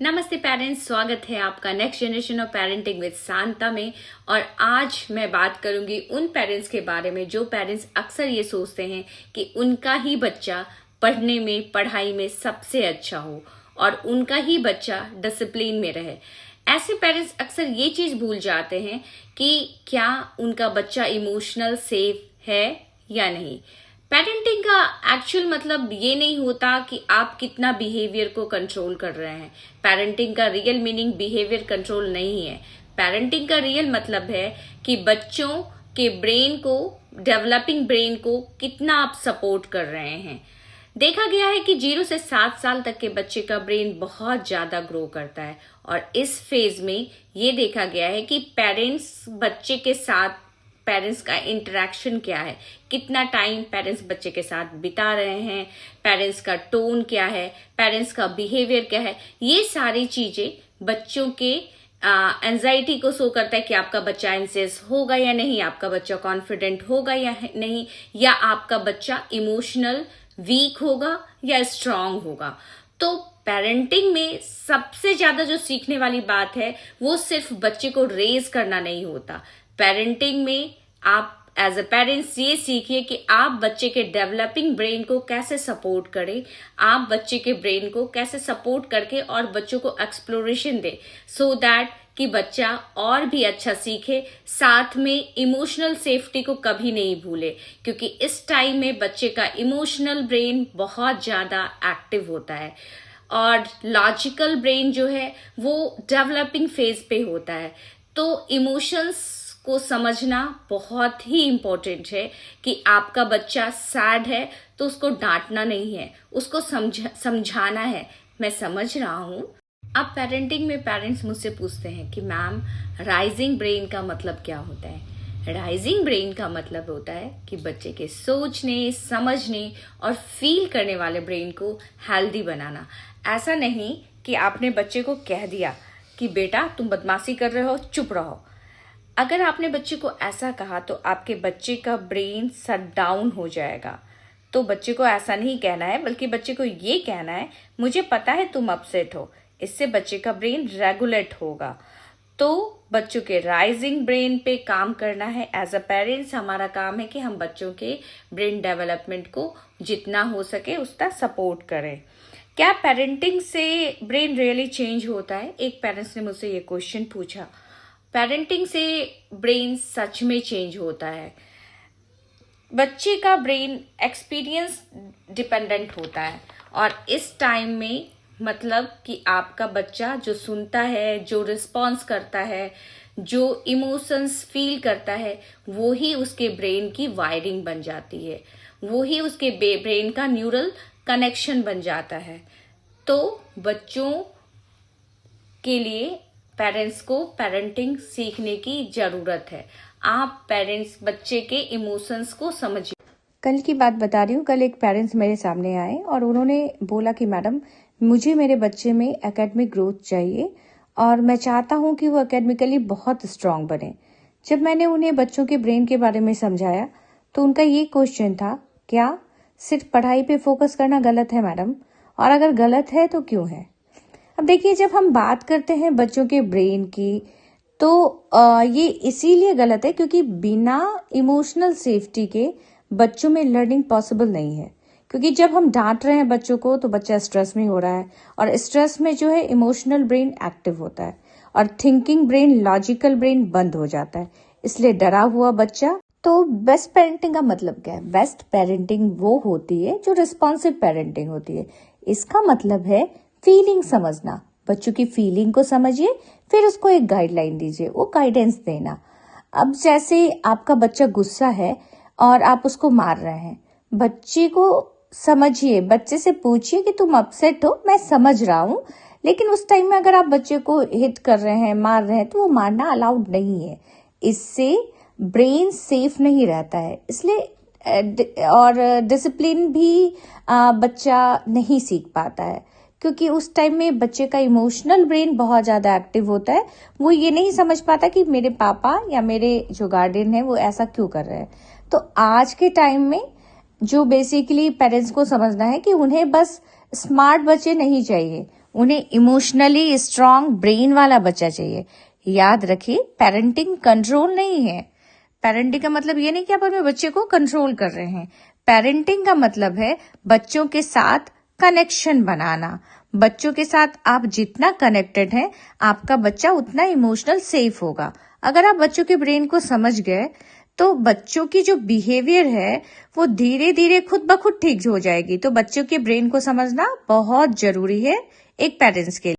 नमस्ते पेरेंट्स, स्वागत है आपका next generation of parenting with Shanta में। और आज मैं बात करूंगी उन पेरेंट्स के बारे में जो पेरेंट्स अक्सर ये सोचते हैं कि उनका ही बच्चा पढ़ने में, पढ़ाई में सबसे अच्छा हो और उनका ही बच्चा डिसिप्लिन में रहे। ऐसे पेरेंट्स अक्सर ये चीज भूल जाते हैं कि क्या उनका बच्चा इमोशनल सेफ है या नहीं। पेरेंटिंग का एक्चुअल मतलब ये नहीं होता कि आप कितना बिहेवियर को कंट्रोल कर रहे हैं। पेरेंटिंग का रियल मीनिंग बिहेवियर कंट्रोल नहीं है। पेरेंटिंग का रियल मतलब है कि बच्चों के ब्रेन को, डेवलपिंग ब्रेन को कितना आप सपोर्ट कर रहे हैं। देखा गया है कि 0 से 7 साल तक के बच्चे का ब्रेन बहुत ज्यादा ग्रो करता है और इस फेज में ये देखा गया है कि पेरेंट्स बच्चे के साथ पेरेंट्स का इंटरेक्शन क्या है, कितना टाइम पेरेंट्स बच्चे के साथ बिता रहे हैं, पेरेंट्स का टोन क्या है, पेरेंट्स का बिहेवियर क्या है, ये सारी चीजें बच्चों के एंजाइटी को शो करता है कि आपका बच्चा एंसियस होगा या नहीं, आपका बच्चा कॉन्फिडेंट होगा या नहीं, या आपका बच्चा इमोशनल वीक होगा या स्ट्रांग होगा। तो पेरेंटिंग में सबसे ज्यादा जो सीखने वाली बात है वो सिर्फ बच्चे को रेज करना नहीं होता। पेरेंटिंग में आप एज अ पेरेंट्स ये सीखिए कि आप बच्चे के डेवलपिंग ब्रेन को कैसे सपोर्ट करें, आप बच्चे के ब्रेन को कैसे सपोर्ट करके और बच्चों को एक्सप्लोरेशन दें सो दैट कि बच्चा और भी अच्छा सीखे। साथ में इमोशनल सेफ्टी को कभी नहीं भूले, क्योंकि इस टाइम में बच्चे का इमोशनल ब्रेन बहुत ज्यादा एक्टिव होता है और लॉजिकल ब्रेन जो है वो डेवलपिंग फेज पे होता है। तो इमोशंस को समझना बहुत ही इम्पोर्टेंट है कि आपका बच्चा सैड है तो उसको डांटना नहीं है, उसको समझाना है, मैं समझ रहा हूं। अब पेरेंटिंग में पेरेंट्स मुझसे पूछते हैं कि मैम राइजिंग ब्रेन का मतलब क्या होता है। राइजिंग ब्रेन का मतलब होता है कि बच्चे के सोचने, समझने और फील करने वाले ब्रेन को हेल्दी बनाना। ऐसा नहीं कि आपने बच्चे को कह दिया कि बेटा तुम बदमाशी कर रहे हो, चुप रहो। अगर आपने बच्चे को ऐसा कहा तो आपके बच्चे का ब्रेन शट डाउन हो जाएगा। तो बच्चे को ऐसा नहीं कहना है, बल्कि बच्चे को ये कहना है मुझे पता है तुम अपसेट हो। इससे बच्चे का ब्रेन रेगुलेट होगा। तो बच्चों के राइजिंग ब्रेन पे काम करना है। एज अ पेरेंट्स हमारा काम है कि हम बच्चों के ब्रेन डेवलपमेंट को जितना हो सके उसका सपोर्ट करें। क्या पेरेंटिंग से ब्रेन रियली चेंज होता है? एक पेरेंट्स ने मुझसे ये क्वेश्चन पूछा। पेरेंटिंग से ब्रेन सच में चेंज होता है। बच्चे का ब्रेन एक्सपीरियंस डिपेंडेंट होता है और इस टाइम में मतलब कि आपका बच्चा जो सुनता है, जो रिस्पॉन्स करता है, जो इमोशंस फील करता है, वो ही उसके ब्रेन की वायरिंग बन जाती है, वो ही उसके ब्रेन का न्यूरल कनेक्शन बन जाता है। तो बच्चों के लिए पेरेंट्स को पेरेंटिंग सीखने की जरूरत है। आप पेरेंट्स बच्चे के इमोशंस को समझिए। कल की बात बता रही हूँ। कल एक पेरेंट्स मेरे सामने आए और उन्होंने बोला कि मैडम मुझे मेरे बच्चे में एकेडमिक ग्रोथ चाहिए और मैं चाहता हूँ कि वो एकेडमिकली बहुत स्ट्रांग बने। जब मैंने उन्हें बच्चों के ब्रेन के बारे में समझाया तो उनका ये क्वेश्चन था, क्या सिर्फ पढ़ाई पे फोकस करना गलत है मैडम, और अगर गलत है तो क्यों है? अब देखिए, जब हम बात करते हैं बच्चों के ब्रेन की तो ये इसीलिए गलत है क्योंकि बिना इमोशनल सेफ्टी के बच्चों में लर्निंग पॉसिबल नहीं है। क्योंकि जब हम डांट रहे हैं बच्चों को तो बच्चा स्ट्रेस में हो रहा है और स्ट्रेस में जो है इमोशनल ब्रेन एक्टिव होता है और थिंकिंग ब्रेन, लॉजिकल ब्रेन बंद हो जाता है। इसलिए डरा हुआ बच्चा। तो बेस्ट पेरेंटिंग का मतलब क्या है? बेस्ट पेरेंटिंग वो होती है जो रिस्पॉन्सिव पेरेंटिंग होती है। इसका मतलब है फीलिंग समझना। बच्चों की फीलिंग को समझिए, फिर उसको एक गाइडलाइन दीजिए, वो गाइडेंस देना। अब जैसे आपका बच्चा गुस्सा है और आप उसको मार रहे हैं, बच्चे को समझिए, बच्चे से पूछिए कि तुम अपसेट हो, मैं समझ रहा हूँ, लेकिन उस टाइम में अगर आप बच्चे को हिट कर रहे हैं, मार रहे हैं, तो वो मारना अलाउड नहीं है। इससे ब्रेन सेफ नहीं रहता है। इसलिए और डिसिप्लिन भी बच्चा नहीं सीख पाता है क्योंकि उस टाइम में बच्चे का इमोशनल ब्रेन बहुत ज्यादा एक्टिव होता है। वो ये नहीं समझ पाता कि मेरे पापा या मेरे जो गार्डियन है वो ऐसा क्यों कर रहे हैं। तो आज के टाइम में जो बेसिकली पेरेंट्स को समझना है कि उन्हें बस स्मार्ट बच्चे नहीं चाहिए, उन्हें इमोशनली स्ट्रांग ब्रेन वाला बच्चा चाहिए। याद रखिए, पेरेंटिंग कंट्रोल नहीं है। पेरेंटिंग का मतलब ये नहीं कि आप अपने बच्चे को कंट्रोल कर रहे हैं। पेरेंटिंग का मतलब है बच्चों के साथ कनेक्शन बनाना। बच्चों के साथ आप जितना कनेक्टेड हैं, आपका बच्चा उतना इमोशनल सेफ होगा। अगर आप बच्चों के ब्रेन को समझ गए तो बच्चों की जो बिहेवियर है वो धीरे धीरे खुद ब खुद ठीक हो जाएगी। तो बच्चों के ब्रेन को समझना बहुत जरूरी है एक पेरेंट्स के लिए।